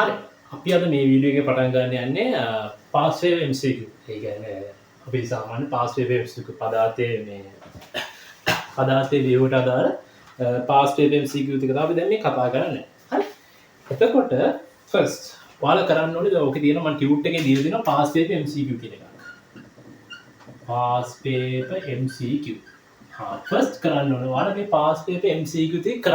හරි අපි අද මේ වීඩියෝ එකේ පටන් ගන්න යන්නේ පාස් වේව් MCQ. ඒ කියන්නේ අපි සාමාන්‍ය පාස් වේව් MCQ පදාතේ මේ පදාතේ විදියට අදාළ පාස් වේව් MCQ ටික තමයි අපි දැන් මේ කතා කරන්නේ. හරි. එතකොට ෆස්ට් ඔයාලා කරන්න ඕනේ දැන් ඕකේ තියෙන මම ටියුට් එකේ දීලා දෙනවා පාස් වේව් MCQ කියන එක. Pass wave MCQ. ෆස්ට් කරන්න ඕනේ ඔයාලා මේ පාස් වේව් MCQ ටික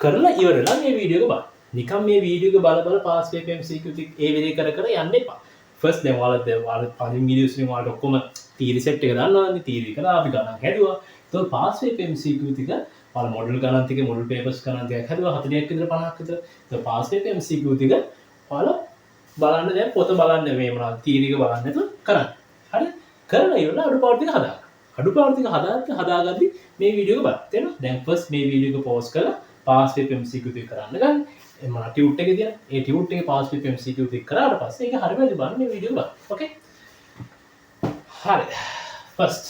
කරලා ඉවරලා මේ වීඩියෝ එක බලන්න. නිකම් මේ වීඩියෝ එක බල පාස් වේව් MCQ ටික ඒ විදිහට කර යන්න එපා. ෆස්ට් දැන් ඔයාලා පළවෙනි වීඩියෝස් වලින් ඔයාලට ඔක්කොම තීරි සෙට් එක දන්නවනේ. තීරි කරලා අපි ගණන් හැදුවා. ඒතකොට පාස් වේව් MCQ ටික ඔයාලා මොඩල් ගණන් ටික මොඩල් පේපර්ස් ගණන් ටික හැදුවා 40ක් විතර 50ක් විතර. ඒතකොට පාස් වේව් MCQ ටික ඔයාලා බලන්න දැන් පොත බලන්න මේ මොනවද තීරි එක බලන්න නැතුව කරන්න. හරි? කරලා ඉවරලා අඩුපාඩු ටික හදාගන්න. අඩුපාඩු ටික හදාගද්දි මේ වීඩියෝ එක බලන්න. තේරෙනවද? දැන් ෆස්ට් මේ වීඩියෝ එක පෝස් කරලා පාස් වේව් MCQ ටික කරන්න ගන්න. එම ටියුට් එකේ තියෙන ඒ ටියුට් එකේ පාස් වේව් MCQ ටික කරාට පස්සේ ඒක හරියට බලන්න මේ වීඩියෝ බලන්න. ඕකේ? හරි. ෆස්ට්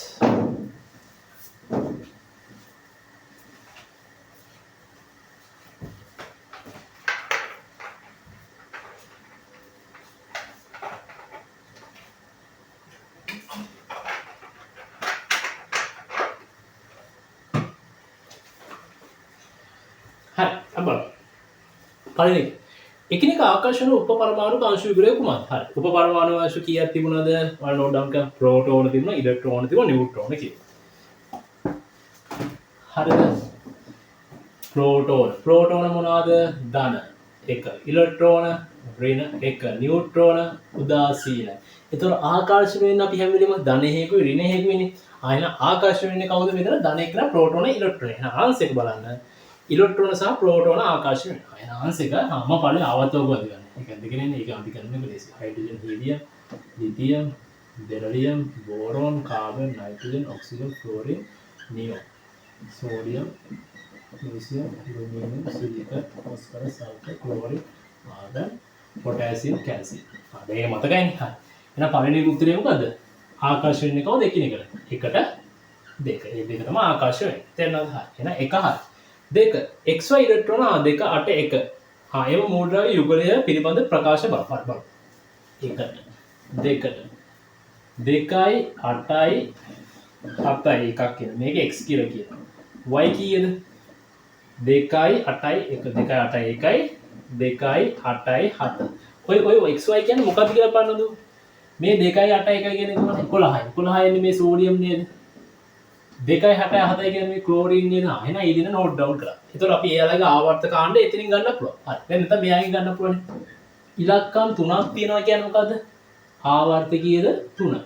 පළවෙනි එකිනෙක ආකර්ෂණ උපපරමාණු අංශු විග්‍රහය කුමක්ද? හරි. උපපරමාණු අංශු කීයක් තිබුණාද? ඔයාලා නෝට් ඩවුන් කරලා ප්‍රෝටෝන තිබුණා, ඉලෙක්ට්‍රෝන තිබුණා, නියුට්‍රෝන කියලා. හරිද? ප්‍රෝටෝන මොනවාද? ධන 1. ඉලෙක්ට්‍රෝන ඍණ 1. නියුට්‍රෝන උදාසීන. ඒතර ආකර්ෂණය වෙන්නේ අපි හැම වෙලෙම ධන හේකුයි ඍණ හේකුයිනේ. ආයෙන ආකර්ෂණය වෙන්නේ කවුද මෙතන? ධන 1 නා ප්‍රෝටෝන ඉලෙක්ට්‍රෝන. එහෙනම් ආන්සර් එක බලන්න. ඉලෙක්ට්‍රෝන සහ ප්‍රෝටෝන ආකර්ෂණය වෙනවා. එහෙනම් ආන්සර් එක අම්මා පළේ අවතෝගත ගන්න. ඒක දෙකනේ ඒක අපි කරන්නේ ලේසි. Hydrogen, helium, lithium, beryllium, boron, carbon, nitrogen, oxygen, chlorine, neon, sodium, magnesium, uranium, silica, phosphorus, sulphur, chlorine, argon, potassium, calcium. මේ මතකයිනේ. හරි. එහෙනම් පළවෙනි උත්තරේ මොකද්ද? ආකර්ෂණය වෙන්නේ කවුද එකිනෙකට? 1ට 2. මේ දෙක තමයි ආකර්ෂණය වෙන්නේ. තේරෙනවද? හරි. එහෙනම් 1 හරි. 2 xy ඉලෙක්ට්‍රෝන 2 8 1 එම මූලද්‍රව්‍ය යුගලය පිළිබඳ ප්‍රකාශ බලන්න. 1ට 2ට 2යි 8යි 7යි එකක් කියන මේක x කියලා කියනවා. y කීයද? 2යි 8යි 1 2යි 8යි 1යි 2යි 8යි 7. ඔය xy කියන්නේ මොකක්ද කියලා බලන්නද? මේ 2යි 8යි 1යි කියන්නේ කොහොමද? 11යි. 11 එන්නේ මේ සෝඩියම් නේද? 2යි 8යි 7යි කියන්නේ මේ ක්ලෝරින් නේද? එහෙනම් ඒ දින නෝට් ඩවුන් කරා. ඒතකොට අපි එයාලගේ ආවර්ත කාණ්ඩය එතනින් ගන්න පුළුවන්. හරි. දැන් නැත්නම් මෙයාගෙන් ගන්න පුළුවන්. ඉලක්කම් 3ක් තියෙනවා කියන්නේ මොකද්ද? ආවර්ත කීයද? 3.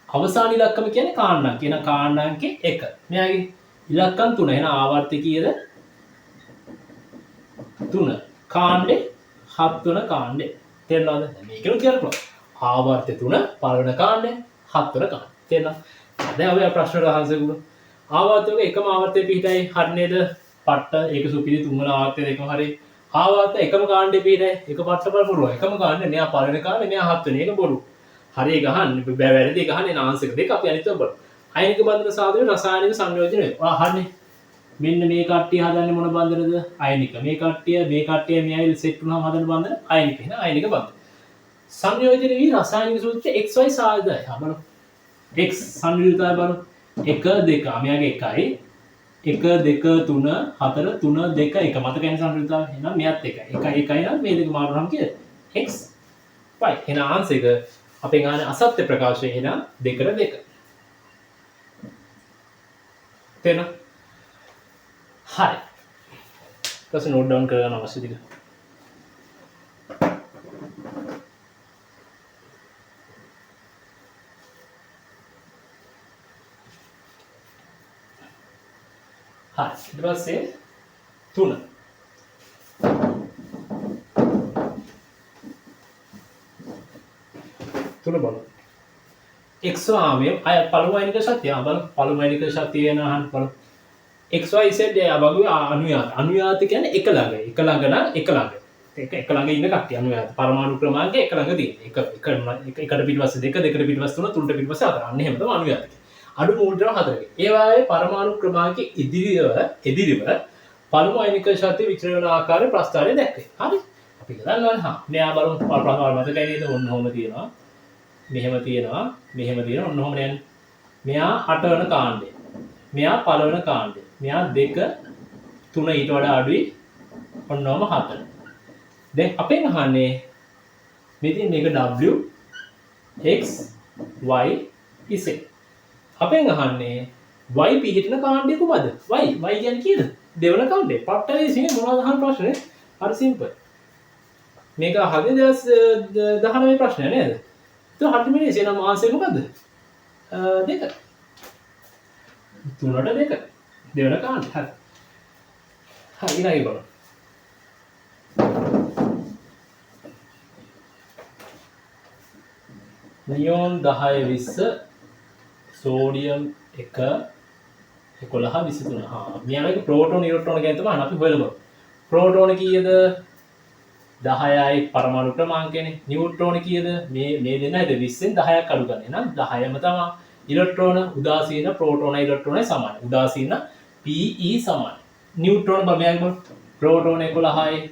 අවසාන ඉලක්කම කියන්නේ කාණ්ඩාංක. එහෙනම් කාණ්ඩාංකේ 1. මෙයාගේ ඉලක්කම් 3. එහෙනම් ආවර්ත කීයද? 3. කාණ්ඩේ 7 වෙනි කාණ්ඩේ. තේරෙනවද? දැන් මේකෙන් කියන්න පුළුවන්. ආවර්ත 3 පළවෙනි කාණ්ඩේ 7 වෙනි කාණ්ඩේ. තේරෙනවද? දැන් අපි ප්‍රශ්නට ආන්සර් කරමු. ආවර්තයක එකම ආවර්තයේ පිටයි හරි නේද? පට්ට ඒක සුපිරි තුන්වන ආවර්තය දෙකම හරි. ආවර්ත එකම කාණ්ඩේ පිටයි එක පට්ට බලපුව එකම කාණ්ඩේ මෙයා පළවෙනි කාණ්ඩේ මෙයා 7 වෙනි එක බොරු. හරි ගහන්න වැරදි ගහන්නේ ආන්සර් දෙක අපි අනිත් ඒවා බලමු. අයනික බන්ධන සාධන රසායනික සංයෝජන ඔයා අහන්නේ. මෙන්න මේ කට්ටිය හදන්නේ මොන බන්ධනද? අයනික. මේ කට්ටිය මෙයයි සෙට් වුණාම හදන බන්ධන අයනික. එහෙනම් අයනික බන්ධන. සංයෝජන වී රසායනික සූත්‍රයේ xy සාධනයි. බලමු. x සංයුතිය බලමු. 1 2 මෙයාගේ 1යි 1 2 3 4 3 2 1 මතකයිනේ සංයුතිය. එහෙනම් මෙයත් 1යි 1 1යි නම් මේ දෙක මාරුනම කීයද? x y. එහෙනම් ආන්සර් එක අපෙන් ආන්නේ අසත්‍ය ප්‍රකාශය. එහෙනම් 2ට 2. තේරෙනවද? හරි. ඊට නෝට් ඩවුන් කරගන්න අවශ්‍ය ටික. හරි. ඊට පස්සේ 3. බලමු. x ආමයේ අය පළමු අයනික ශක්තිය බලමු. පළමු අයනික ශක්තිය වෙන අහන්න බලමු. xy z වගේ අනුයාත කියන්නේ එක ළඟ. එක ළඟ නම් එක ළඟ. එක ළඟ ඉන්න කට්ටිය අනුයාත. පරමාණු ක්‍රමාංකය එක ළඟ තියෙන. එකට පිටිපස්සේ 2 දෙකට පිටිපස්සේ 3 3ට පිටිපස්සේ 4. අන්න එහෙම තමයි අනුයාත. අඩු මූලද්‍රව්‍ය 4ක. ඒ වායේ පරමාණු ක්‍රමාංකයේ ඉදිරිව පළමු අයනික ශක්තිය විචලනය වන ආකාරයේ ප්‍රස්ථාරය දැක්කේ. හරි. අපි දන්නවනේ. මෙයා බලමු ප්‍රස්ථාර මතකයි නේද? ඔන්න ඔහම තියෙනවා. මෙහෙම තියෙනවා. මෙහෙම තියෙනවා. ඔන්න ඔහම යන්නේ. මෙයා 8 වෙනි කාණ්ඩය. මෙයා පළවෙනි කාණ්ඩය. මෙයා 2 3 ඊට වඩා අඩුයි. ඔන්නෝම 4. දැන් අපෙන් අහන්නේ මෙතන මේක w x y z. අපෙන් අහන්නේ y පිහිටන කාණ්ඩය කොහමද? y කියන්නේ කීයද? දෙවන කාණ්ඩය. පට්ටලේ ඉන්නේ මොනවද අහන ප්‍රශ්නේ? හරි සිම්පල්. මේක අහන්නේ 19 ප්‍රශ්නය නේද? તો හරි මේ එනම් ආන්සර් මොකද්ද? 2. 3ට 2. දෙවන කාණ්ඩය. හරි. හරි ඊළඟ බලමු. නියෝන් 10 20 සෝඩියම් 1 11 23. මෙයාගේ ප්‍රෝටෝන ඉලෙක්ට්‍රෝන ගැන තමයි අපි හොයලා බලමු. ප්‍රෝටෝන කීයද? 10යි පරමාණු ක්‍රමාංකයනේ. නියුට්‍රෝන කීයද? මේ දෙන්න හිට 20න් 10ක් අඩු ගන්න. එහෙනම් 10ම තමයි. ඉලෙක්ට්‍රෝන උදාසීන ප්‍රෝටෝන ඉලෙක්ට්‍රෝනයි සමානයි. උදාසීන Pe සමානයි. නියුට්‍රෝන බලමු. ප්‍රෝටෝන 11යි.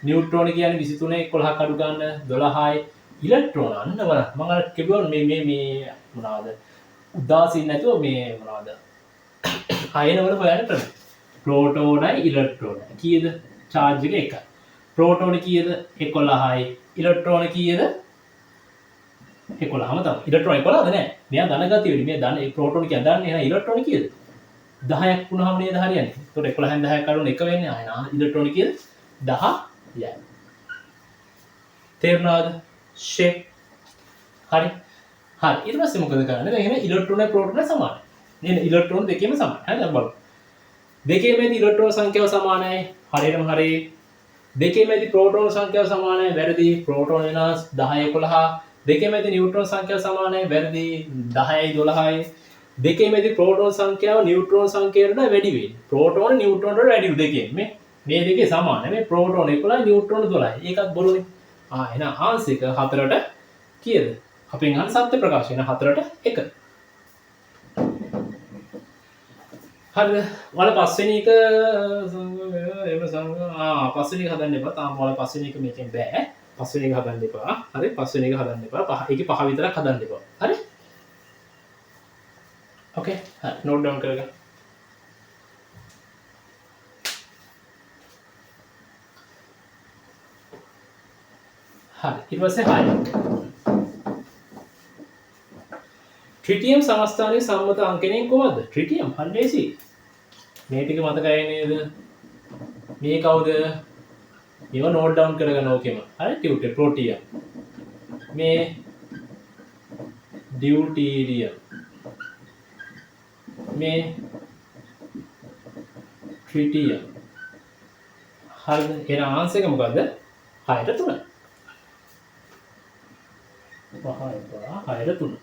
නියුට්‍රෝන කියන්නේ 23 11ක් අඩු ගන්න 12යි. ඉලෙක්ට්‍රෝන අන්න බලන්න මම අර කිව්වා මේ මොනවාද උදාසීන නැතුව මේ මොනවාද අයන වල හොයන්න ක්‍රම ප්‍රෝටෝනයි ඉලෙක්ට්‍රෝනයි කීයද charge එක එකයි ප්‍රෝටෝන කීයද 11යි ඉලෙක්ට්‍රෝන කීයද 11ම තමයි ඉලෙක්ට්‍රෝන 11ද නෑ මෙයා ධන ගතිය වෙන්නේ මේ ධන ප්‍රෝටෝන කියන දන්නේ එහෙනම් ඉලෙක්ට්‍රෝන කීයද 10ක් වුණාම නේද හරියන්නේ ඒතකොට 11න් 10ක් අඩුවන එක වෙන්නේ ආයෙ ඉලෙක්ට්‍රෝන කීයද 10යි තේරුණාද shape හරි ඊට පස්සේ මොකද කරන්නේ දැන් එහෙනම් ඉලෙක්ට්‍රෝන ප්‍රෝටෝන සමානයි නේද ඉලෙක්ට්‍රෝන දෙකේම සමානයි හරිද බලමු දෙකේම ඇති ඉලෙක්ට්‍රෝන සංඛ්‍යාව සමානයි හරියටම හරි දෙකේම ඇති ප්‍රෝටෝන සංඛ්‍යාව සමානයි වැරදි ප්‍රෝටෝන වෙනස් 10 11 දෙකේම ඇති නියුට්‍රෝන සංඛ්‍යාව සමානයි වැරදි 10යි 12යි දෙකේම ඇති ප්‍රෝටෝන සංඛ්‍යාව නියුට්‍රෝන සංඛ්‍යාවට වැඩි වෙයි ප්‍රෝටෝන නියුට්‍රෝන වලට වැඩි දෙකේම මේ දෙකේ සමානයි මේ ප්‍රෝටෝන 11 නියුට්‍රෝන 12යි ඒකත් බොරුනේ එහෙනම් ආන්සර් එක 4ට කීයද? අපෙන් අහන සත්‍ය ප්‍රකාශය වෙන 4ට 1. හරිද? වල පස්වෙනි එක පස්වෙනි එක හදන්න එපා. තාම වල පස්වෙනි එක මේකෙන් බෑ. පස්වෙනි එක හදන්න එපා. හරි? පස්වෙනි එක හදන්න එපා. ඒකේ 5 විතරක් හදන්න එපා. හරි? ඕකේ. හරි. නෝට් ඩවුන් කරගන්න. හරි ඊට පස්සේ 6 ට්‍රිටියම් සමස්ථානයේ සම්මත අංකණයෙන් කොහොමද ට්‍රිටියම් හරියසි මේ ටික මතකයි නේද මේ කවුද මේව නෝට් ඩවුන් කරගන්න ඕකෙම හරි ටියුටර් ප්‍රෝටියම් මේ ඩියුටීරියම් මේ ට්‍රිටියම් හරිද එහෙනම් ආන්සර් එක මොකද්ද 6ට 3 6ට 3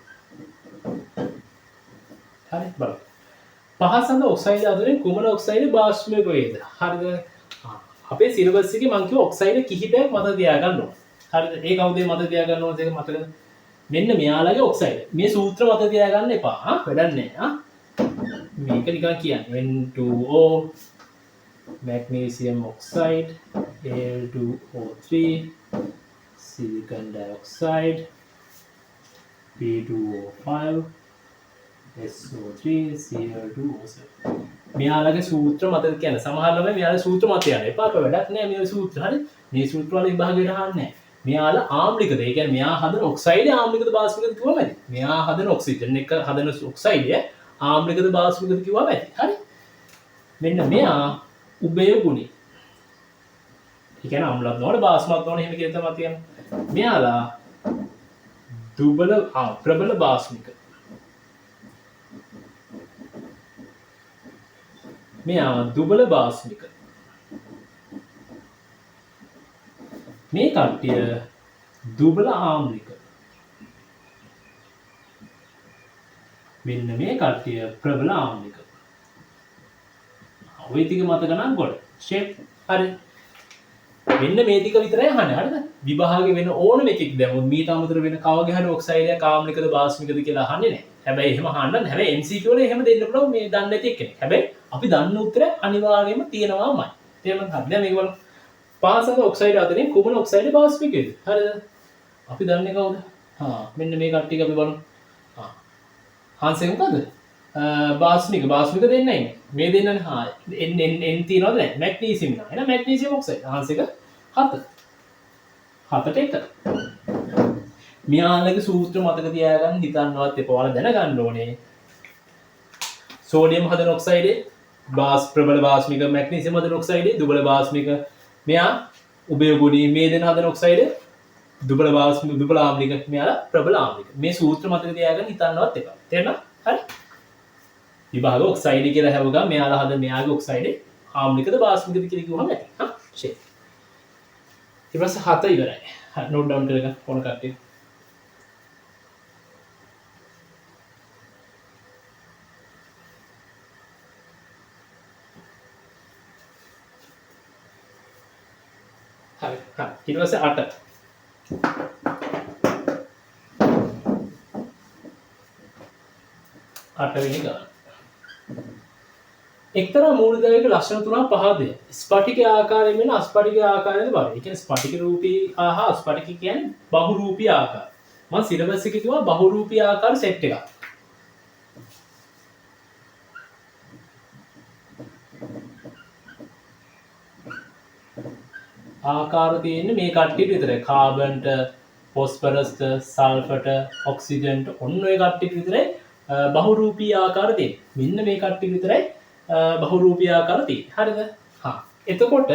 හරි බලන්න පහසඳ ඔක්සයිඩ් අතරින් කුමන ඔක්සයිඩ් බාෂ්පයක් වේද හරිද අපේ සිලබස් එකේ මම කිව්ව ඔක්සයිඩ් කිහිපයක් මත තියාගන්න ඕන හරිද ඒ කවුද මත තියාගන්න ඕනද ඒක මතකද මෙන්න මෙයාලගේ ඔක්සයිඩ් මේ සූත්‍ර මත තියාගන්න එපා වැඩක් නැහැ මේක නිකන් කියන්නේ N2O magnesium oxide Al2O3 silicon dioxide P2O5 SO3 Cl2O7 මෙයාලගේ සූත්‍ර මතක කියන සමහර ළමයි මෙයාලගේ සූත්‍ර මත යන්නේ එපා අප වැඩක් නෑ මේ සූත්‍ර හරි මේ සූත්‍ර වල විභාගයට අහන්නේ මෙයාලා ආම්ලිකද ඒ කියන්නේ මෙයා හදන ඔක්සයිඩ් ආම්ලිකද බාෂ්පිකද කිව්වම ඇති මෙයා හදන ඔක්සිජන් එක හදන ඔක්සයිඩ් ආම්ලිකද බාෂ්පිකද කිව්වම ඇති හරි මෙන්න මෙයා උභය ගුණී ඒ කියන්නේ අම්ලත් නොවන බාෂ්පමත් නොවන එහෙම කියන තමයි තියන්නේ මෙයාලා දුබල ප්‍රබල බාෂ්මික මෙයා දුබල බාෂ්මික මේ කට්ටිය දුබල ආම්ලික මෙන්න මේ කට්ටිය ප්‍රබල ආම්ලික ඔය ටික මතක නම් ගොඩ ෂේප් හරි මෙන්න මේ ටික විතරයි අහන්නේ හරිද විභාගේ වෙන ඕනම එකෙක් දැම්මොත් මීට අමතර වෙන කවගේ හරි ඔක්සයිඩ් එක ආම්ලිකද බාෂ්මිකද කියලා අහන්නේ නැහැ හැබැයි එහෙම අහන්න හැබැයි MCQ වල එහෙම දෙන්න පුළුවන් මේ දන්නේ නැති එක්කෙනෙක් හැබැයි අපි දන්න උත්තරය අනිවාර්යයෙන්ම තියෙනවාමයි තේරුණාද? හරි. දැන් මේක බලමු. පාසක ඔක්සයිඩ් අතරින් කුමන ඔක්සයිඩ් බාස්පිකේද? හරිද? අපි දන්නේ කවුද? මෙන්න මේ කට්ටිය අපි බලමු. හාන්සෙන් මොකද? බාස්මික දෙන්නයි ඉන්නේ. මේ දෙන්නනේ N තියනවද නැහැ? මැග්නීසියම් නා. එහෙනම් මැග්නීසියම් ඔක්සයිඩ්. හාන්සෙක 7. 7ට 1. මෙයාලගේ සූත්‍ර මතක තියාගන්න හිතන්නවත් එපා. ඔයාලා දැනගන්න ඕනේ. සෝඩියම් හදන ඔක්සයිඩේ ප්‍රබල බාස්මික, මැග්නීසියම් හදන ඔක්සයිඩේ දුබල බාස්මික. මෙයා උභයගුණී. මේ දෙන හදන ඔක්සයිඩේ දුබල බාස්මික, දුබල ආම්ලික. මෙයාලා ප්‍රබල ආම්ලික. මේ සූත්‍ර මතක තියාගන්න හිතන්නවත් එපා. තේරෙනවද? හරි. විභාග ඔක්සයිඩ් කියලා හැවගා මෙයාලා හදන මෙයාගේ ඔක්සයිඩේ ආම්ලිකද බාස්මිකද කියලා කිව්වම ඇති. ෂේ. ඊට පස්සේ 7 ඉවරයි. හරි නෝට් ඩවුන් කරගන්න ඕන කට්ටිය. හරි. ඊට පස්සේ 8. අටවෙනි ගාන. එක්තරා මූලද්‍රව්‍යයක ලක්ෂණ තුනක් පහදය. ස්පටික ආකාරයෙන් වෙන අස්පටික ආකාරයෙන් බලය. ඒ කියන්නේ ස්පටික රූපී හා අස්පටික කියන්නේ බහුරූපී ආකාර. මම සිලබස් එකේ කිව්වා බහුරූපී ආකාර සෙට් එකක්. ආකාර තියෙන්නේ මේ කට්ටියට විතරයි. කාබන්ට, ෆොස්ෆරස්ට, සල්ෆර්ට, ඔක්සිජන්ට ඔන්න ඔය කට්ටියට විතරයි බහුරූපී ආකාර තියෙන්නේ. මෙන්න මේ කට්ටිය විතරයි බහුරූපී ආකාර තියෙන්නේ. හරිද? එතකොට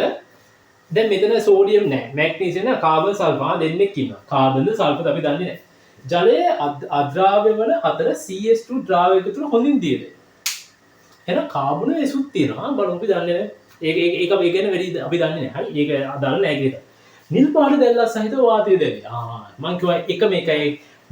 දැන් මෙතන සෝඩියම් නැහැ, මැග්නීසියම් නැහැ, කාබන් සල්ෆර් දෙන්නෙක් ඉන්නවා. කාබන්ද සල්ෆර්ද අපි දන්නේ නැහැ. ජලයේ අද්‍රාව්‍ය වල අතර CH2 ද්‍රාවකයක තුල හොඳින් දියදේ. එහෙනම් කාබන් එසුත් තියෙනවා. බලමු අපි දන්නේ නැහැ. ඒක අපි කියන්නේ වැඩි අපි දන්නේ නැහැ. හරි. ඒක අදාළ නැහැ කියලා. නිල් පාට දැල්ලක් සහිතව වාතය දෙන්නේ. මම කිව්වා එක මේකයි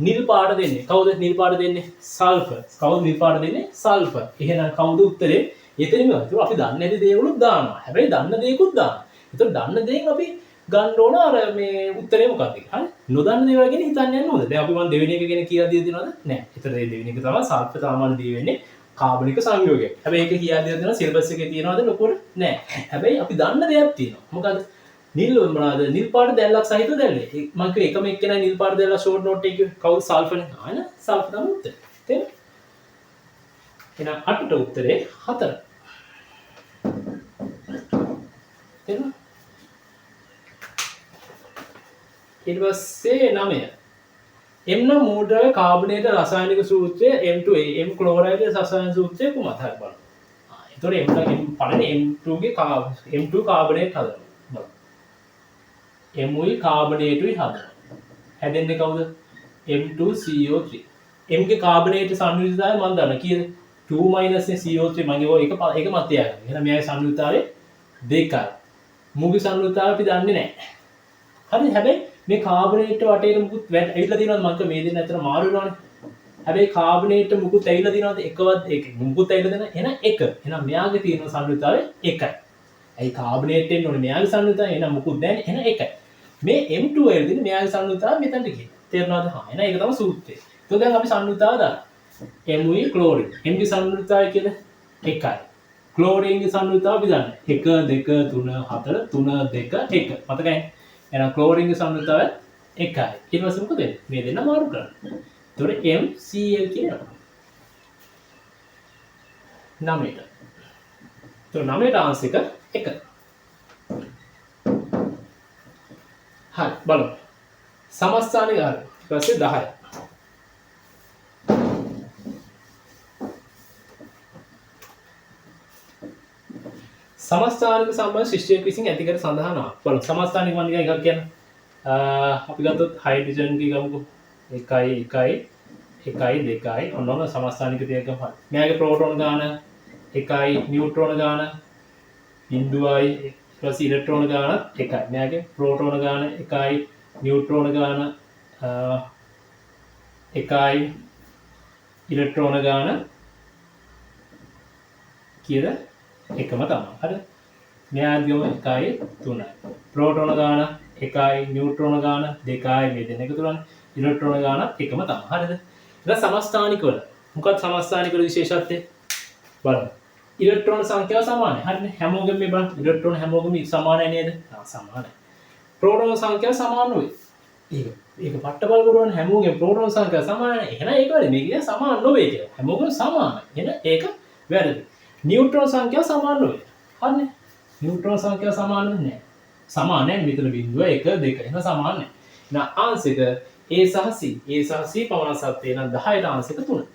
නිල් පාට දෙන්නේ. කවුද නිල් පාට දෙන්නේ? සල්ෆර්. කවුද නිල් පාට දෙන්නේ? සල්ෆර්. එහෙනම් කවුද උත්තරේ? එතනම අපි දන්නේ නැති දේවලුත් දානවා. හැබැයි දන්න දේකුත් දානවා. ඒතකොට දන්න දේෙන් අපි ගන්න ඕන අර මේ උත්තරේ මොකක්ද කියලා. හරි? නොදන්න දේවල් ගැන හිතන්න යන්න ඕනද? දැන් අපි මම දෙවෙනි එක ගැන කියලා දීලා දෙනවද? නැහැ. ඒතර මේ දෙවෙනි එක තමයි සල්ෆර් සාමාන්‍ය දී වෙන්නේ කාබනික සංයෝගයක්. හැබැයි ඒක කියලා දීලා දෙනවා සිලබස් එකේ තියෙනවද ලොකුවට? නැහැ. හැබැයි අපි දන්න දෙයක් තියෙනවා. මොකද්ද? නිල් මොනවාද? නිල් පාට දැල්ලක් සහිතව දැල්ලේ. මම කිව්වේ එකම එක්කෙනා නිල් පාට දැල්ලක් ෂෝට් නෝට් එකේ කිව්වේ කවුද? සල්ෆර්නේ. ආන සල්ෆර් තමයි උත්තරේ. තේරෙනවද? එහෙනම් 8ට උත්තරේ 4. තේරෙනවද? ඊට පස්සේ 9. M නම් මූලද්‍රව්‍ය කාබනේට රසායනික සූත්‍රය M2A M ක්ලෝරයිඩ් රසායනික සූත්‍රය කොහොමද හරි බලන්න. ඒතකොට M පළවෙනි M2 ගේ M2 කාබනේට් හදනවා. බලන්න. M උයි කාබනේටුයි හදනවා. හැදෙන්නේ කවුද? M2CO3. M ගේ කාබනේට සංයුතිතාවය මම දන්න කීයද? 2 නේ CO3 මගේ ඔය එක මත තියාගන්න. එහෙනම් මෙයාගේ සංයුතිතාවය 2යි. මුගේ සංයුතිතාවය අපි දන්නේ නැහැ. හරි හැබැයි මේ කාබනේට් වටේට මුකුත් ඇවිල්ලා තියෙනවද මං කිය මේ දෙන්න අතර මාරු වෙනවනේ. හැබැයි කාබනේට් මුකුත් ඇවිල්ලා තියෙනවද එකවත් ඒක මුකුත් ඇවිල්ලා දෙන එහෙනම් 1. එහෙනම් මෙයාගේ තියෙන සංයුතිතාවය 1යි. ඇයි කාබනේට් එන්න ඕනේ මෙයාගේ සංයුතිතාවය එහෙනම් මුකුත් නැහැ එහෙනම් 1යි. මේ M2 වල තියෙන මෙයාගේ සංයුතිතාවය මෙතනට ගිහින්. තේරුණාද? එහෙනම් ඒක තමයි සූත්‍රය. එතකොට දැන් අපි සංයුතිතාවය දාන්න. M උයි chlorine. M ගේ සංයුතිතාවය කියලා 1යි. ක්ලෝරින් ගේ සංයුතිතාවය අපි දන්නේ 1 2 3 4 3 2 1. මතකයි? එහෙනම් ක්ලෝරින් ගේ සංයුතිතාවය 1යි. ඊට පස්සේ මොකද වෙන්නේ? මේ දෙන්න මාරු කරන්න. එතකොට MCl කියනවා. 9ට. එතකොට 9ට ආන්සර් එක 1. හරි බලමු. සමස්ථානික හරි. ඊට පස්සේ 10. සමස්ථානික සම්බන්ධ ශිෂ්ටයෙක් විසින් ඇති කර සඳහනවා. බලමු සමස්ථානික මම නිකන් එකක් කියන්න. අපි ගත්තොත් හයිඩ්‍රජන් කී ගමුකෝ. 1 1 2 ඔන්නෝම සමස්ථානික තියක ගමු. මෙයාගේ ප්‍රෝටෝන ගාන 1යි, නියුට්‍රෝන ගාන 0යි, ඊට පස්සේ ඉලෙක්ට්‍රෝන ගාන 1යි. මෙයාගේ ප්‍රෝටෝන ගාන 1යි, නියුට්‍රෝන ගාන 1යි, ඉලෙක්ට්‍රෝන ගාන කීයද? එකම තමයි. හරිද? මෙයාගේම 1යි 3යි. ප්‍රෝටෝන ගාන 1යි, නියුට්‍රෝන ගාන 2යි මේ දෙන්න එකතු කරන්නේ. ඉලෙක්ට්‍රෝන ගාන එකම තමයි. හරිද? ඊට සමස්ථානික වල මොකක්ද සමස්ථානික වල විශේෂත්වය? බලමු. ඉලෙක්ට්‍රෝන සංඛ්‍යාව සමානයි. හරිනේ. හැමෝගෙම මේ බලන්න ඉලෙක්ට්‍රෝන හැමෝගෙම සමානයි නේද? සමානයි. ප්‍රෝටෝන සංඛ්‍යාව සමාන නොවේ. ඒක පට්ටබල් කරුවන් හැමෝගෙම ප්‍රෝටෝන සංඛ්‍යාව සමානයි. එහෙනම් ඒක වැරදි. මේක කියන්නේ සමාන නොවේ කියලා. හැමෝගෙම සමානයි. එහෙනම් ඒක වැරදි. නියුට්‍රෝන සංඛ්‍යාව සමාන නොවේ. හරිනේ. නියුට්‍රෝන සංඛ්‍යාව සමාන නැහැ. සමාන නැහැ. මෙතන බිඳුව 1 2. එහෙනම් සමාන නැහැ. එහෙනම් ආන්සර් එක A සහ C. A සහ C පමණ සත්‍ය නම් 10ට ආන්සර් එක 3.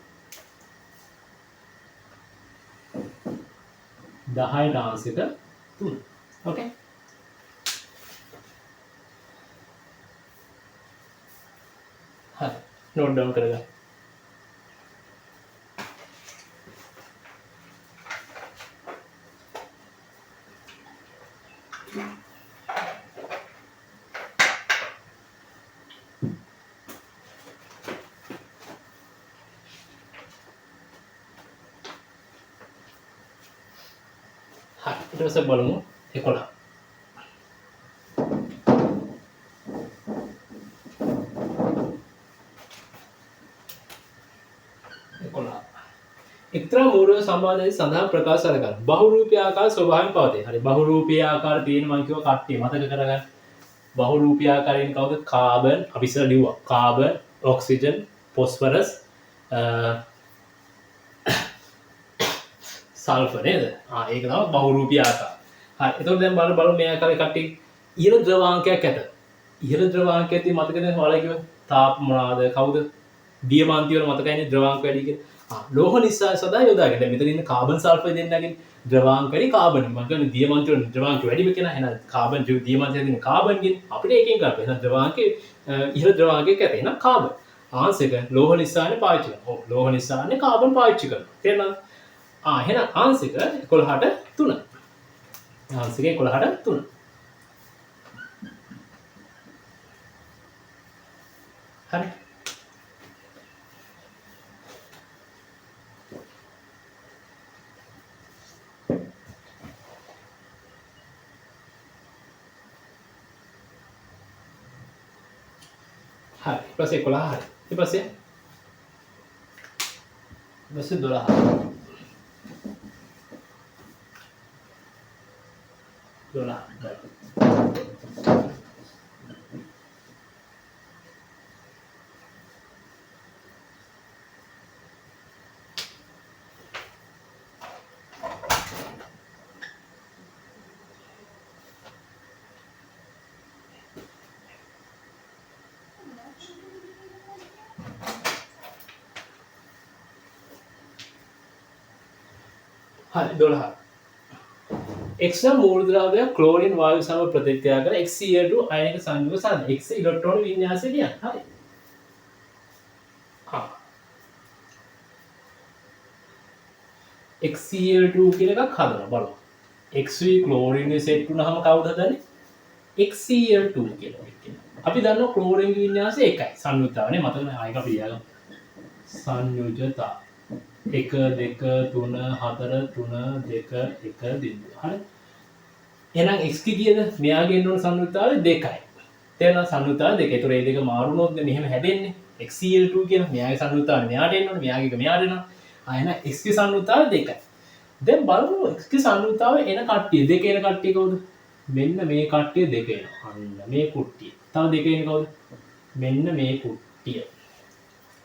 10ට ආන්සර් එක 3. ඕකේ. හරි. නෝට් ඩවුන් කරගන්න. ඊට පස්සේ බලමු 11. එක්තරා මූලික සම්බන්ධයෙන් සඳහන් ප්‍රකාශ කරගන්න. බහුරූපී ආකාර ස්වභාවයෙන් පවතී. හරි බහුරූපී ආකාර තියෙන මම කිව්ව කට්ටිය මතක කරගන්න. බහුරූපී ආකාරයෙන් කවුද? කාබන්, අපි ඉස්සර ලිව්වා. කාබන්, ඔක්සිජන්, ෆොස්ෆරස්, සල්ෆර් නේද? ඒක තමයි බහුරූපී ආකාර. හරි. එතකොට දැන් බලමු මේ ආකාරයේ කට්ටිය ඉහළ ද්‍රවාංකයක් ඇත. ඉහළ ද්‍රවාංකයේදී මතකද ඔයාලා කිව්ව තාප මොනවාද? කවුද? දියමාන්ති වල මතකයිනේ ද්‍රවාංක වැඩි කියලා. ලෝහ නිස්සාර සදා යොදාගෙන. දැන් මෙතන ඉන්න කාබන් සල්ෆර් දෙන්නගෙන් ද්‍රවාංක වැඩි කාබන්. මම කියන්නේ දියමාන්ති වල ද්‍රවාංක වැඩිම කියලා. එහෙනම් කාබන් දියමාන්ති දෙන්න කාබන් ගෙන් අපිට එකෙන් ගන්න. එහෙනම් ද්‍රවාංකේ ඉහළ ද්‍රවාංකයක ඇත. එහෙනම් කාබන්. ආන්සර් එක ලෝහ නිස්සාරනේ පාවිච්චි කරනවා. ඔව් ලෝහ නිස්සාරනේ කාබන් පාවිච්චි කරනවා. තේරෙනවද? එහෙනම් ආන්සර් එක 11ට 3. ආන්සර් එක 11ට 3. හරි. හරි. ඊපස්සේ 11 හරි. ඊපස්සේ 12. 12. හරි 12. X නම් මූලද්‍රව්‍යයක් ක්ලෝරින් වායු සමග ප්‍රතික්‍රියා කර HCl2 අයනික සංයුග සාධන. X ඉලෙක්ට්‍රෝන වින්‍යාසය කියන්නේ. හරි. HCl2 කියන එකක් හදනවා බලන්න. XV ක්ලෝරින් සෙට් වුණාම කවුද හදන්නේ? HCl2 කියලා එකක්. අපි දන්නවා ක්ලෝරින් වින්‍යාසය එකයි. සංයුක්තාවනේ මතක නැහැ ආයෙක අපි ලියගමු. සංයෝජතා 1 2 3 4 3 2 1 බිංදුව. හරි. එහෙනම් x කීයද? මෙයාගේ එන්න ඕන සංයුක්තාවය 2යි. තේරෙනවද? සංයුක්තාවය 2. ඒතර මේ දෙක මාරු වුණොත් මෙහෙම හැදෙන්නේ. HCl2 කියන මෙයාගේ සංයුක්තාවය මෙයාට එන්න ඕනේ. මෙයාගේ එක මෙයාට එනවා. එහෙනම් x ගේ සංයුක්තාවය 2යි. දැන් බලමු x ගේ සංයුක්තාවය එන කට්ටිය දෙක එන කට්ටිය කවුද? මෙන්න මේ කට්ටිය දෙක එනවා. අන්න මේ කුට්ටිය. තව දෙක එන්නේ කවුද? මෙන්න මේ කුට්ටිය.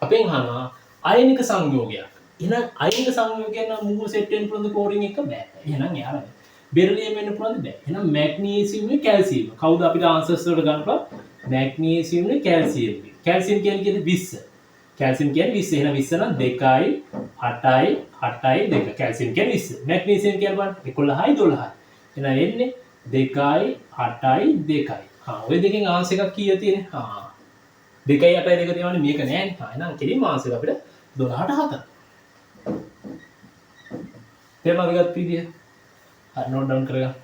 අපෙන් අහනවා අයනික සංයෝගයක්. එහෙනම් අයනික සංයෝගයෙන් නම් මූල සෙට් වෙන්න පුළුවන් ක්ලෝරින් එක බෑ. එහෙනම් යාළුවා බෙරිලියම් වෙන්න පුළුවන්ද බෑ. එහෙනම් මැග්නීසියම් නේ කැල්සියම්. කවුද අපිට ආන්සර්ස් වලට ගන්න පුළුවන්? මැග්නීසියම් නේ කැල්සියම්. කැල්සියම් කියන්නේ 20. කැල්සියම් කියන්නේ 20. එහෙනම් 20 නම් 2යි 8යි 8යි 2. කැල්සියම් කියන්නේ 20. මැග්නීසියම් කියන්නේ බලන්න 11යි 12යි. එහෙනම් එන්නේ 2යි 8යි 2යි. ඔය දෙකෙන් ආන්සර් එකක් කීයද තියෙන්නේ? 2යි 8යි 2 තියෙනවනේ මේක නෑනේ. එහෙනම් කෙලින්ම ආන්සර් අපිට 12ට 7. තේරුණාද ගත්ත විදිය? හරි නෝට් ඩවුන් කරගන්න.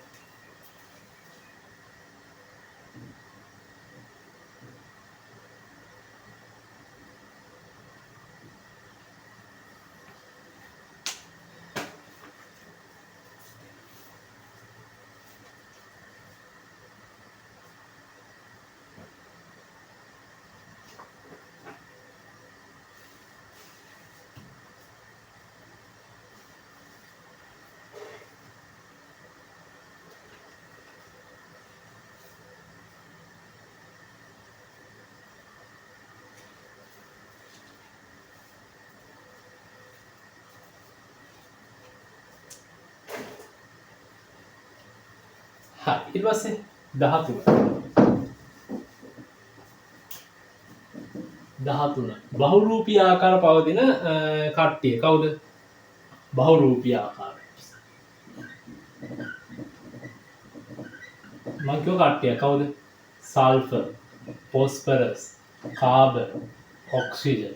හරි ඊට පස්සේ 13 බහුරූපී ආකාර පවතින කට්ටිය කවුද බහුරූපී ආකාර මම කියව කට්ටිය කවුද සල්ෆර් ෆොස්ෆරස් කාබන් ඔක්සිජන්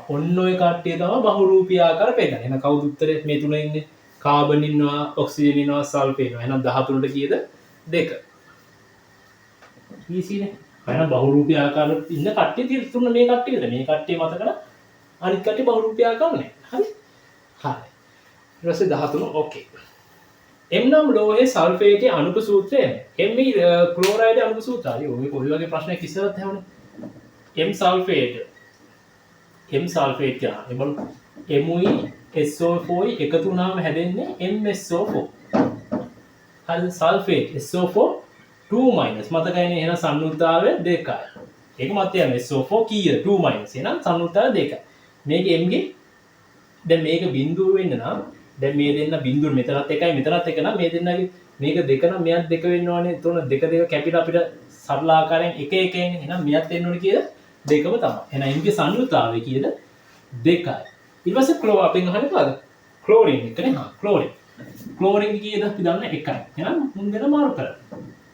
ඔන්න ඔය කට්ටිය තමයි බහුරූපී ආකාර පෙන්නන්නේ එහෙනම් කවුද උත්තරේ මේ තුන ඉන්නේ කාබන් ඉන්නවා ඔක්සිජන් ඉන්නවා සල්ෆර් ඉන්නවා එහෙනම් 13ට කීයද 2 ඊසිනේ එහෙනම් බහුරූපී ආකාර ඉන්න කට්ටිය තුන මේ කට්ටියද මේ කට්ටිය මතකද අනිත් කට්ටිය බහුරූපී ආකාර නෑ හරි හරි ඊට පස්සේ 13 ඕකේ M නම් ලෝහයේ සල්ෆේටේ අණුක සූත්‍රය M ක්ලෝරයිඩ් අණුක සූත්‍රය ඔය කොයි වගේ ප්‍රශ්නයක් ඉස්සරහට හැවුනේ M සල්ෆේට් කියලා එබලු Muයි SO4 එකතු වුණාම හැදෙන්නේ MSO4 හරි සල්ෆේට් SO4 2- මතකයිනේ එහෙනම් සංයුක්තාවය 2යි ඒක මතයම SO4 කීයද 2- එහෙනම් සංයුක්තාවය 2යි මේක M ගේ දැන් මේක බිඳුව වෙන්න නම් දැන් මේ දෙන්න බිඳුව මෙතනත් එකයි මෙතනත් එක නම් මේ දෙන්නගේ මේක දෙක නම් මෙයත් දෙක වෙන්න ඕනේ එතන දෙක කැපිලා අපිට සරල ආකාරයෙන් එක එක එන්නේ එහෙනම් මෙයත් එන්න ඕනේ කීයද දෙකම තමයි එහෙනම් M ගේ සංයුක්තාවය කීයද 2යි ඊට පස්සේ ක්ලෝ අපෙන් අහන්නේ මොකද ක්ලෝරින් එකනේ හා ක්ලෝරින් කීයද අපි දන්න 1යි එහෙනම් මුන් දෙන මාරු කරලා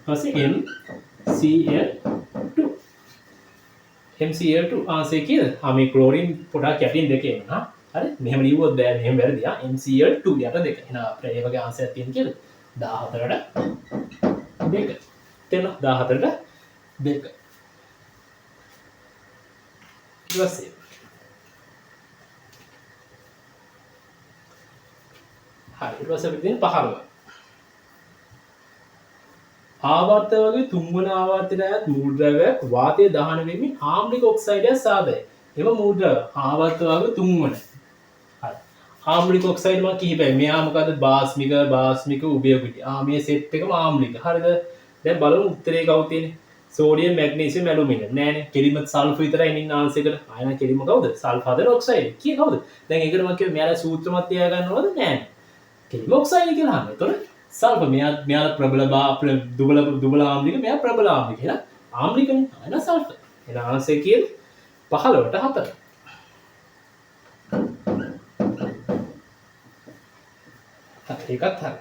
ඊට පස්සේ MCl2 ආන්සර් කීයද මේ ක්ලෝරින් පොඩක් යටින් දෙකේ එනවා හරි මෙහෙම ලියුවොත් බෑ මෙහෙම වැරදියා MCl2 යට දෙක එහෙනම් අපිට ඒ වගේ ආන්සර් එකක් තියෙන කීයද 14ට 2 තේන 14ට 2 ඊට පස්සේ හරි ඊට පස්සේ අපිට තියෙන 15 ආවර්ත වගේ තුන්වන ආවර්තයට අයත් මූල ද්‍රව්‍යයක් වාතයේ දහන වෙමින් ආම්ලික ඔක්සයිඩයක් සාදයි එම මූල ද්‍රව්‍ය ආවර්ත වගේ තුන්වන ආම්ලික ඔක්සයිඩ් මම කිහිපයි මෙයා මොකද බාස්මික උභය පිටි මේ සෙට් එකම ආම්ලික හරිද දැන් බලමු උත්තරේ කවුද තියෙන්නේ සෝඩියම් මැග්නීසියම් ඇලුමිනියම් නෑනේ කෙලිම සල්ෆර් විතරයි ඉන්නේ ආන්සර් එකට ආයෙන කෙලිම කවුද සල්ෆර් හදන ඔක්සයිඩ් කී කවුද දැන් ඒකට මම කිව්වේ මෙයාලා සූත්‍රමත් තියා ගන්නවද නෑ කෙලිම ඔක්සයිඩ් කියලා අහන්නේ එතකොට සල්ෆර් මෙයා ප්‍රබල දුබල ආම්ලික මෙයා ප්‍රබල ආම්ලික කියලා ආම්ලිකනේ ආයෙන සල්ෆර් එහෙනම් ආන්සර් කීයද 15ට 4 ඒකත් හරි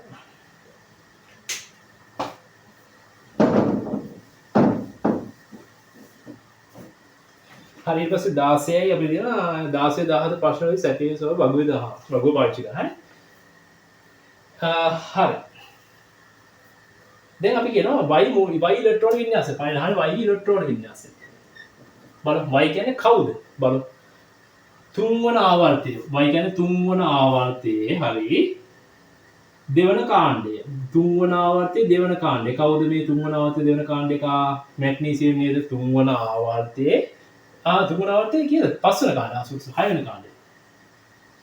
හරි ඊට පස්සේ 16යි අපි දෙන 16 17 ප්‍රශ්න වලින් සැටියේ සව වගුවේ 10 වගුව පාවිච්චි කරා හරි දැන් අපි කියනවා y ඉලෙක්ට්‍රෝන වින්‍යාසය පයින් අහන්නේ y ඉලෙක්ට්‍රෝන වින්‍යාසය බලමු y කියන්නේ කවුද බලමු තුන්වන ආවර්තය y කියන්නේ තුන්වන ආවර්තයේ හරි දෙවන කාණ්ඩය තුන්වන ආවර්තයේ දෙවන කාණ්ඩය කවුද මේ තුන්වන ආවර්තයේ දෙවන කාණ්ඩය මැග්නීසියම් නේද තුන්වන ආවර්තයේ තුන්වන ආවර්තයේ කීයද පස්වන කාණ්ඩය ආසුසු 6 වෙනි කාණ්ඩය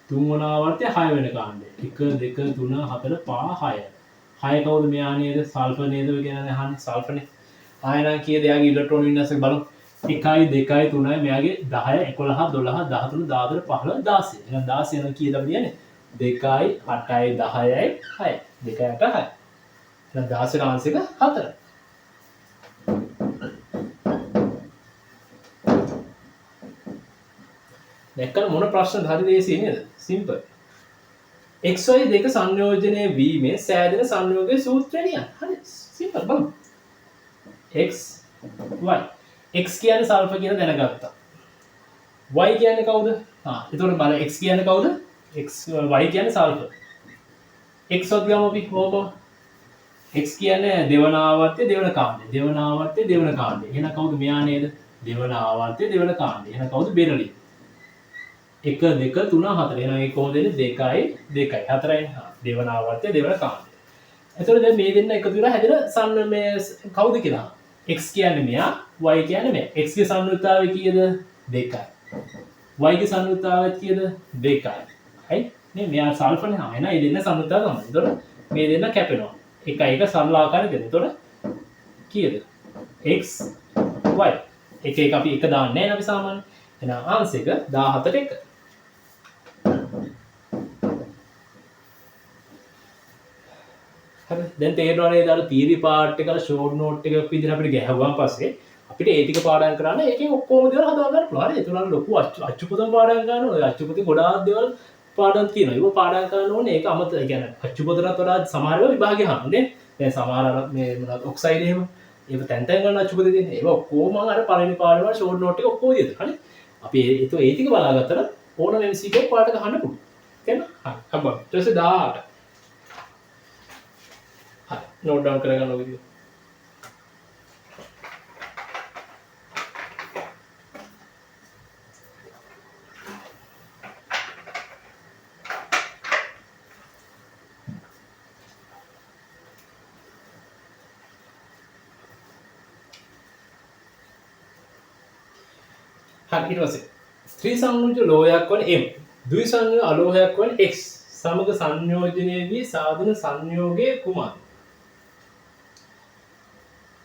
තුන්වන ආවර්තයේ 6 වෙනි කාණ්ඩය 1 2 3 4 5 6 කවුද මෙයා නේද සල්ෆර් නේද ඔය කියන්නේ අහන්නේ සල්ෆර්නේ ආයෙනම් කීයද එයාගේ ඉලෙක්ට්‍රෝන වින්‍යාසය බලමු 1 2 3 මෙයාගේ 10 11 12 13 14 15 16 එහෙනම් 16 නම් කීයද අපි කියන්නේ 2යි 8යි 10යි 6යි 2යි 8යි 6යි එහෙනම් 16 ආන්සර් එක 4 දැක්කම මොන ප්‍රශ්නද හරි දේසි නේද සිම්පල් xy දෙක සංයෝජනය වීමෙන් සෑදෙන සංයෝගයේ සූත්‍රය ලියන්න හරි සිම්පල් බලමු x y x කියන්නේ සල්ෆර් කියලා දැනගත්තා y කියන්නේ කවුද එතකොට බලන්න x කියන්නේ කවුද y කියන්නේ සල්ෆර් x වත් ගමු අපි කොහොම x කියන්නේ දෙවන ආවර්තයේ දෙවන කාණ්ඩය එහෙනම් කවුද මෙයා නේද දෙවන ආවර්තයේ දෙවන කාණ්ඩය එහෙනම් කවුද බෙරළි 1 2 3 4 එහෙනම් ඒ කොහොමද එන්නේ 2යි 4යි දෙවන ආවර්තයේ දෙවන කාණ්ඩය එතකොට දැන් මේ දෙන්න එකතු වෙලා හැදෙන මේ කවුද කියලා x කියන්නේ මෙයා y කියන්නේ මෙයා x ගේ සංයුක්තාවය කීයද 2යි y ගේ සංයුක්තාවය කීයද 2යි හරි මේ මෙයා සල්ෆර්නේ එහෙනම් ඒ දෙන්න සංයුක්තාව තමයි එතකොට මේ දෙන්න කැපෙනවා එක එක සරල ආකාරයෙන් දෙන්න එතකොට කීයද x y එක එක අපි එක දාන්නේ නැහැ අපි සාමාන්‍යයෙන් එහෙනම් ආන්සර් එක 17ට 1 හරි දැන් තේරෙනවා නේද අර තියරි පාර්ට් එක අර ෂෝට් නෝට් එකක් විදිහට අපිට ගැහුවාන් පස්සේ අපිට ඒ ටික පාඩම් කරන්න ඒකෙන් ඔක්කොම දේවල් හදා ගන්න පුළුවන්. හරි. ඒතුළු ලොකු අච්චුපොතම පාඩම් ගන්න ඕනේ. අච්චුපොතේ ගොඩාක් දේවල් පාඩම් තියෙනවා. ඒක පාඩම් කරන්න ඕනේ. ඒක අමතක. ඒ කියන්නේ අච්චුපොතට වඩා සමහර ඒවා විභාගේ අහන්නේ. දැන් සමහර අර මේ මොනවද ඔක්සයිඩ් එහෙම. ඒක තැන් තැන් ගන්න අච්චුපොතේ තියෙන. ඒක ඔක්කොම අර පළවෙනි පාඩම වල ෂෝට් නෝට් එක ඔක්කොම දෙන්න. හරි. අපි ඒ ටික බලාගත්තට ඕනම MCQ එකක් පාඩක අහන්න පුළුවන්. තේරෙනවද? හරි. හබ්බා. ඊට පස්සේ 18. හරි. නෝට් ඩවුන් කරගන්න ඕක විදියට. හරි ඊට පස්සේ ත්‍රි සංයෝජන ලෝහයක් වන M ද්විසංයෝජන අලෝහයක් වන X සමග සංයෝජනයේදී සාධන සංයෝගයේ කුමක්ද?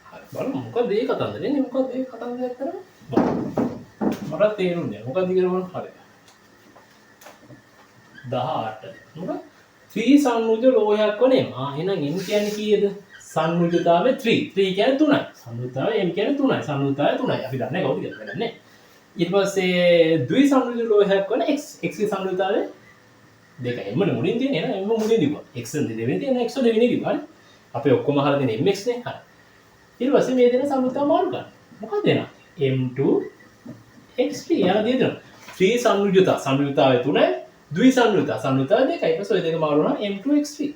හරි බලමු මොකද මේ කතන්දරේ නේ මොකද මේ කතන්දරේ ඇත්තටම මට තේරුන්නේ නැහැ මොකද කියලා බලන්න හරි 18 මොකද ත්‍රි සංයෝජන ලෝහයක් වන M එහෙනම් M කියන්නේ කීයද? සංයුජතාවය 3 කියන්නේ 3යි සංයුජතාවය M කියන්නේ 3යි සංයුජතාවය 3යි අපි දන්නේ කවුද කියලා දන්නේ ඊට පස්සේ ද්විසංයෝජන ලෝහයක් වන X ගේ සංයුජතාවය 2යි M මුලින් තියෙන නේද M මුලින් දීපුවා X දෙවෙනි තියෙන X දෙවෙනි දීපුවා හරි අපි ඔක්කොම අහලා තියෙන MX නේ හරි ඊට පස්සේ මේ දෙන සංයුජතාව මාරු ගන්න මොකක්ද එනවා M2 X3 යන දේ දෙනවා සංයුජතාවය 3යි ද්විසංයුජතාවය 2යි ඊට පස්සේ ඔය දෙක මාරු වුණා M2 X3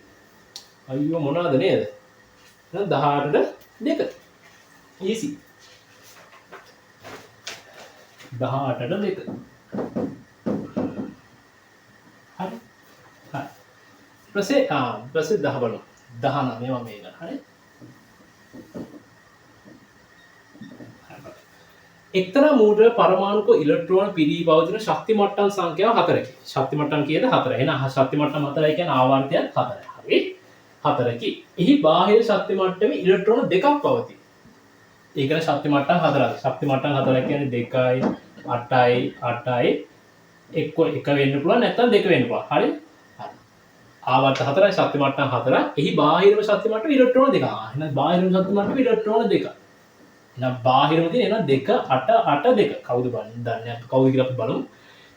අයියෝ මොනවාද නේද එහෙනම් 18ට 2 easy 18ට 2 හරි හරි ඊපස්සේ 10 බලමු 19 මේවා මේ ගන්න හරි එක්තරා මූලක පරමාණුක ඉලෙක්ට්‍රෝන පිරී පවතින ශක්ති මට්ටම් සංඛ්‍යාව 4කි ශක්ති මට්ටම් කීයද 4 එහෙනම් ශක්ති මට්ටම් 4 කියන්නේ ආවර්තයත් 4 හරි 4කි එහි බාහිර ශක්ති මට්ටමේ ඉලෙක්ට්‍රෝන දෙකක් පවතී ඒක ශක්ති මට්ටම් 4ක් ශක්ති මට්ටම් 4 කියන්නේ 2යි 8යි 8යි එක වෙන්න පුළුවන් නැත්නම් දෙක වෙන්න පුළුවන් හරි හරි ආවර්ත 4යි ශක්ති මට්ටම් 4යි එහි බාහිරම ශක්ති මට්ටම ඉලෙක්ට්‍රෝන දෙකක් එහෙනම් බාහිරම ශක්ති මට්ටම ඉලෙක්ට්‍රෝන දෙකක් එහෙනම් බාහිරම තියෙන එහෙනම් 2 8 8 2 කවුද බලන්නේ දන්නේ කවුද කියලා අපි බලමු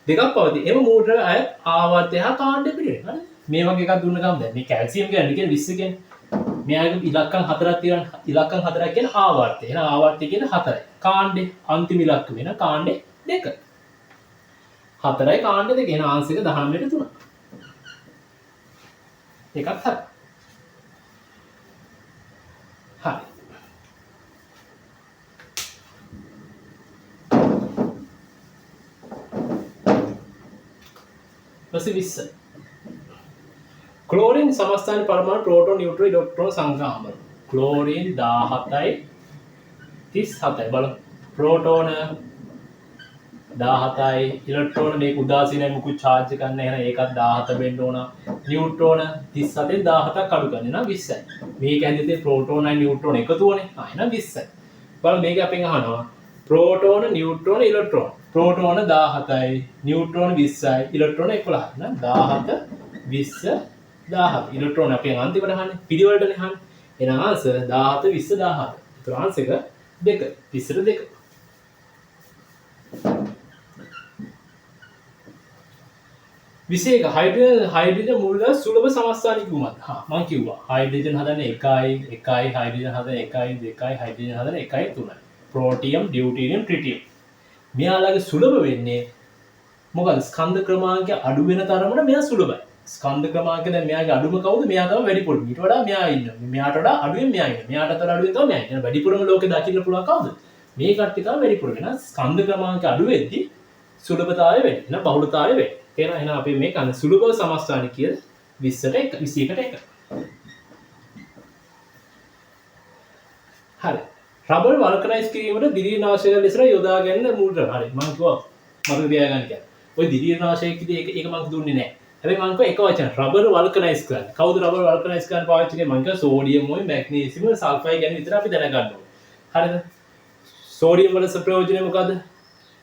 දෙකක් පවතී එම මූලක අය ආවර්තය හා කාණ්ඩය පිළිවෙල හරි මේ වගේ එකක් දුන්න ගමන් දැන් මේ කැල්සියම් කියන්නේ 20 කියන්නේ මෙයාගේ ඉලක්කම් 4ක් තියෙනවා ඉලක්කම් 4ක් කියන්නේ ආවර්තය එහෙනම් ආවර්තය කියන්නේ 4යි කාණ්ඩේ අන්තිම ඉලක්කම වෙන කාණ්ඩේ 2 4යි කාණ්ඩේ 2 එහෙනම් ආන්සර් එක 19ට 3 එකක් හරි හරි ඊපස්සේ 20 ක්ලෝරින් සමස්ථාන පරමාණු ප්‍රෝටෝන නියුට්‍රෝන ඉලෙක්ට්‍රෝන සංඛ්‍යා හඹන ක්ලෝරින් 17යි 37යි බලමු ප්‍රෝටෝන 17යි ඉලෙක්ට්‍රෝන මේක උදාසීනයි මුකුත් charge එකක් නැහැ එහෙනම් ඒකත් 17 වෙන්න ඕන නියුට්‍රෝන 37න් 17ක් අඩු කරන්න නම් 20යි මේක ඇතුලේ ප්‍රෝටෝනයි නියුට්‍රෝන එකතුවනේ එහෙනම් 20යි බලන්න මේක අපෙන් අහනවා ප්‍රෝටෝන නියුට්‍රෝන ඉලෙක්ට්‍රෝන ප්‍රෝටෝන 17යි නියුට්‍රෝන 20යි ඉලෙක්ට්‍රෝන 11යි එහෙනම් 17 20 17 ඉලෙක්ට්‍රෝන අපෙන් අන්තිමට අහන්නේ පිළිවෙලටනේ අහන්නේ එහෙනම් ආන්සර් 17 20 17 ඒතර ආන්සර් එක 2 20ට 2 21 හයිඩ්‍රජන් මූලක සුලභ සමස්ථානික කුමක්ද? මම කිව්වා හයිඩ්‍රජන් හදන්නේ 1යි හයිඩ්‍රජන් හදන්නේ 1යි 2යි හයිඩ්‍රජන් හදන්නේ 1යි 3යි. ප්‍රෝටියම්, ඩියුටීරියම්, ට්‍රිටියම්. මෙයාලගේ සුලභ වෙන්නේ මොකද? ස්කන්ධ ක්‍රමාංකය අඩු වෙන තරමට මෙයා සුලභයි. ස්කන්ධ ක්‍රමාංකය දැන් මෙයාගේ අඩුම කවුද? මෙයා තමයි වැඩිපුර. ඊට වඩා මෙයා ඉන්නවා. මෙයාට වඩා අඩුවෙන් මෙයා ඉන්නවා. මෙයාට වඩා අඩුවෙන් තමයි මෙයා ඉන්නවා. වැඩිපුරම ලෝකේ දකින්න පුළුවන් කවුද? මේ කට්ටිය තමයි වැඩිපුර. වෙන ස්කන්ධ ක්‍රමාංකය අඩු වෙද්දී සුලභතාවය වෙන්නේ. එහෙනම් බහුලතාවය වෙන්නේ. තේරෙනවද? එහෙනම් අපි මේක අන්න සුලභ සමස්ථානික කියලා 20ට 1 21ට 1. හරි. රබර් වල්කනයිස් කිරීමට දිලිනාශක ලෙස යොදා ගන්න මූල ද්‍රව්‍ය. හරි. මම කිව්වා මතක තියාගන්න කියලා. ওই දිලිනාශකයේදී ඒක මම දුන්නේ නැහැ. හැබැයි මම කිව්වා එක වචන රබර් වල්කනයිස් කරන්න. කවුද රබර් වල්කනයිස් කරන්න පාවිච්චි කරන්නේ? මම කිව්වා සෝඩියම් මොයි මැග්නීසියම් සල්ෆයිඩ් ගැන විතර අපි දැනගන්න ඕනේ. හරිද? සෝඩියම් වල ප්‍රයෝජනය මොකද්ද?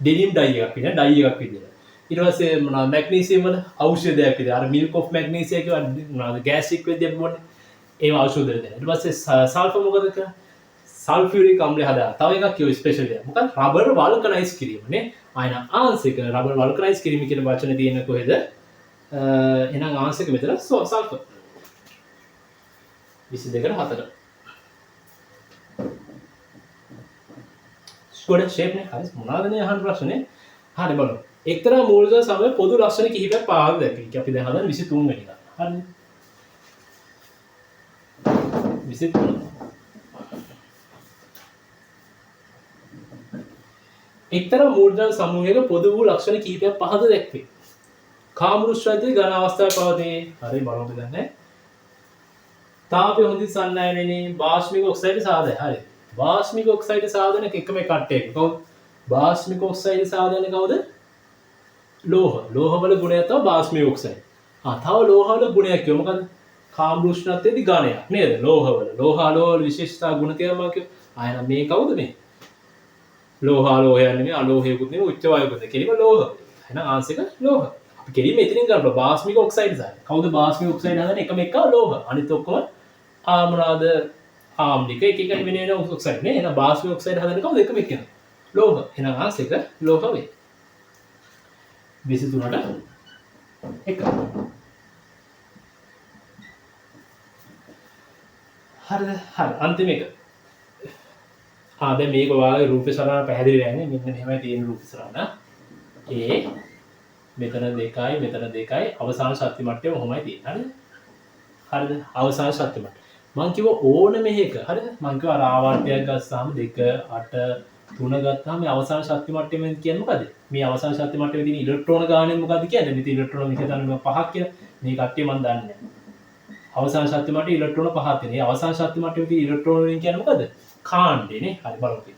ඩෙනිම් ඩයි එකක් විදියට ඩයි එකක් විදියට. ඊට පස්සේ මොනවද මැග්නීසියම් වල ඖෂධයක් විදියට අර මිල්ක් ඔෆ් මැග්නීසියා කියවන මොනවද ගෑස්ට්‍රික් වෙද්දී අපි බොන්නේ ඒ ඖෂධ දෙන්න. ඊට පස්සේ සල්ෆර් මොකද කරන්නේ? සල්ෆියුරික් අම්ලය හදා. තව එකක් කියෝ ස්පෙෂල් දෙයක්. මොකක්ද? රබර් වල්කනයිස් කිරීම නේ. ආයන ආංශික රබර් වල්කනයිස් කිරීම කියන වචනේ තියෙන කොහෙද? එහෙනම් ආංශික මෙතන සල්ෆර්. 22කට 4. ස්කෝඩ් ෂේප් නේ. හරි මොනවාද නේ අහන්න ප්‍රශ්නේ? හරි බලමු. එක්තරා මූලජ සමය පොදු ලක්ෂණ කිහිපයක් පාදක දැක්වී. අපි දැන් හදන්නේ 23 වෙනි එක. හරිද? 23. එක්තරා මූලජ සමූහයක පොදු වූ ලක්ෂණ කිහිපයක් පහද දැක්වේ. කාමෘෂ්‍යයේ ඝන අවස්ථාවේ පවතී. හරි බලමු දැන්. තාපය හොඳින් සන්නායනනේ බාෂ්මික ඔක්සයිඩ් සාධනය. හරි. බාෂ්මික ඔක්සයිඩ් සාධනයක එකම කට්ටයක. කවුද? බාෂ්මික ඔක්සයිඩ් සාධනය කවුද? ලෝහ. ලෝහවල ගුණයක් තමයි බාෂ්මික ඔක්සයිඩ්. තව ලෝහවල ගුණයක් කියමු මොකද්ද? කාමෘෂ්ණත්වයේදී ඝණයක් නේද? ලෝහවල. ලෝහාලෝහවල විශේෂතා ගුණ කියලා මම කියමු. ආයෙත් මේ කවුද මේ? ලෝහාලෝහයන් නෙමෙයි අලෝහයකුත් නෙමෙයි උච්ච වායුකුත් නෙමෙයි. කෙලිම ලෝහ. එහෙනම් ආංශික ලෝහ. අපි කෙලිම එතනින් ගන්නවා බාෂ්මික ඔක්සයිඩ් සාධනය. කවුද බාෂ්මික ඔක්සයිඩ් හදන්නේ? එකම එක ලෝහ. අනිත් ඔක්කොම ආමනාද ආම්ලික එක එක වෙන වෙන ඔක්සයිඩ් නේ. එහෙනම් බාෂ්මික ඔක්සයිඩ් හදන්නේ කවුද? එකම එක. ලෝහ. එහෙනම් ආංශික ලෝහ වේ. 23ට 1. හරිද? හරි. අන්තිම එක. දැන් මේක ඔයාලගේ රූප සරණ පැහැදිලි නැහැ නේ. මෙන්න මෙහෙමයි තියෙන රූප සරණ. ඒ මෙතන 2යි මෙතන 2යි අවසාන ශක්ති මට්ටම කොහොමයි තියෙන්නේ. හරිද? හරිද? අවසාන ශක්ති මට්ටම. මං කිව්ව ඕන මේක. හරිද? මං කිව්ව අර ආවර්තයක් ගත්තාම 2 8 3 ගත්තාම මේ අවසාන ශක්ති මට්ටමෙන් කියන්නේ මොකද? මේ අවසාන ශක්ති මට්ටමේ තියෙන ඉලෙක්ට්‍රෝන ගාණය මොකද්ද කියන්නේ? මෙතන ඉලෙක්ට්‍රෝන විතර දන්නේ 5ක් කියලා. මේ කට්ටිය මන් දන්නේ නැහැ. අවසාන ශක්ති මට්ටමේ ඉලෙක්ට්‍රෝන 5ක් තියෙනවා. මේ අවසාන ශක්ති මට්ටමේ තියෙන ඉලෙක්ට්‍රෝන වලින් කියන්නේ මොකද? කාණ්ඩේ නේ. හරි බලමු.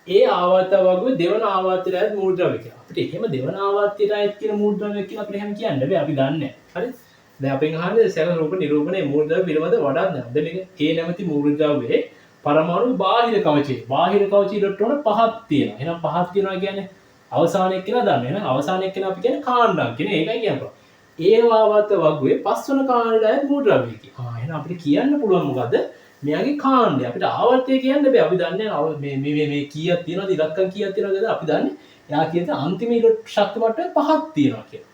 ඒ ආවර්ත වගේ දෙවන ආවර්තයයි මූලද්‍රව්‍ය කියලා. අපිට එහෙම දෙවන ආවර්තයයි කියන මූලද්‍රව්‍ය කියලා අපිට එහෙම කියන්න බෑ. අපි දන්නේ නැහැ. හරි? දැන් අපෙන් අහන්නේ සැල රූප නිරූපණයේ මූලද්‍රව්‍ය පිළිබඳ වඩාත් නැහැ. දැන් මේක ඒ නැමැති මූලද්‍රව්‍යයේ පරමාණු බාහිර කවචයේ බාහිර කවචයේ ඉලෙක්ට්‍රෝන 5ක් තියෙනවා. එහෙනම් 5ක් තියෙනවා කියන්නේ අවසානයේ කියලා දන්නේ. එහෙනම් අවසානයේ කියලා අපි කියන්නේ කාණ්ඩම් කියන ඒකයි කියන්නේ. ඒ ආවර්ත වගේ පස්වන කාණ්ඩයයි මූලද්‍රව්‍ය කියලා. එහෙනම් අපිට කියන්න පුළුවන් මොකද්ද? මෙයාගේ කාණ්ඩය අපිට ආවර්තය කියන්න බෑ. අපි දන්නේ මේ කීයක් තියෙනවද ඉලක්කම් කීයක් තියෙනවද කියලා අපි දන්නේ. එයා කියන අන්තිම ශක්ති මට්ටම 5ක් තියෙනවා කියලා.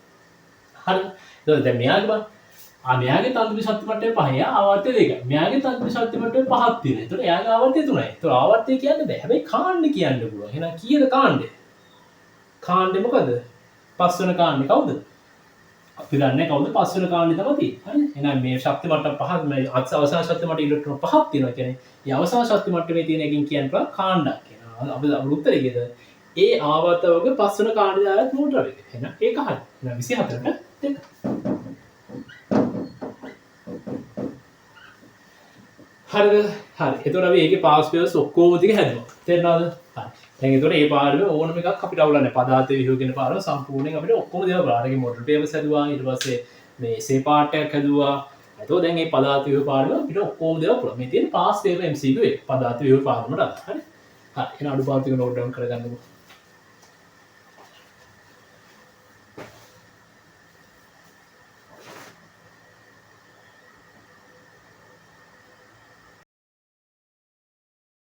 හරි. ඒතකොට දැන් මෙයාගේ බලන්න. මෙයාගේ තන්ත්‍ර ශක්ති මට්ටම 5යි. ආවර්තය 2යි. මෙයාගේ තන්ත්‍ර ශක්ති මට්ටම 5ක් තියෙනවා. ඒතකොට එයාගේ ආවර්තය 3යි. ඒතකොට ආවර්තය කියන්න බෑ. හැබැයි කාණ්ඩ කියන්න පුළුවන්. එහෙනම් කීයද කාණ්ඩය? කාණ්ඩය මොකද? පස්වන කාණ්ඩය කවුද? අපි දන්නේ කවුද පස්වන කාණ්ඩය තමයි තියෙන්නේ. හරි. එහෙනම් මේ ශක්ති මට්ටම 5ක් මේ අවසාන ශක්ති මට්ටමේ ඉලෙක්ට්‍රෝන 5ක් තියෙනවා කියන්නේ. මේ අවසාන ශක්ති මට්ටමේ තියෙන එකකින් කියන්න පුළුවන් කාණ්ඩක් කියනවා. අපේ උත්තරේ කීයද? ඒ ආවර්ත වගේ පස්වන කාණ්ඩය ආයත් මූලද්‍රව්‍ය. එහෙනම් ඒක හරි. එහෙනම් 24ට 2. හරිද? හරි. එතකොට අපි ඒකේ පාස් පේපර්ස් ඔක්කොම ටික හැදුවා. තේරෙනවද? හරි. දැන් එතකොට මේ පාඩමේ ඕනම එකක් අපිට අවුලක් නැහැ. පදාර්ථ විහුව කියන පාඩම සම්පූර්ණයෙන් අපිට ඔක්කොම දේවල් බලන්න. ඒකේ මොඩල් පේපර්ස් හැදුවා. ඊට පස්සේ මේ එසේ පාර්ට් එකක් හැදුවා. එතකොට දැන් මේ පදාර්ථ විහුව පාඩම අපිට ඔක්කොම දේවල් පුළුවන්. මේ තියෙන පාස් පේපර් MCQ එක. පදාර්ථ විහුව පාඩමට. හරි. හරි. එහෙනම් අඩුපාඩු ටික නෝට් ඩවුන් කරගන්නකෝ.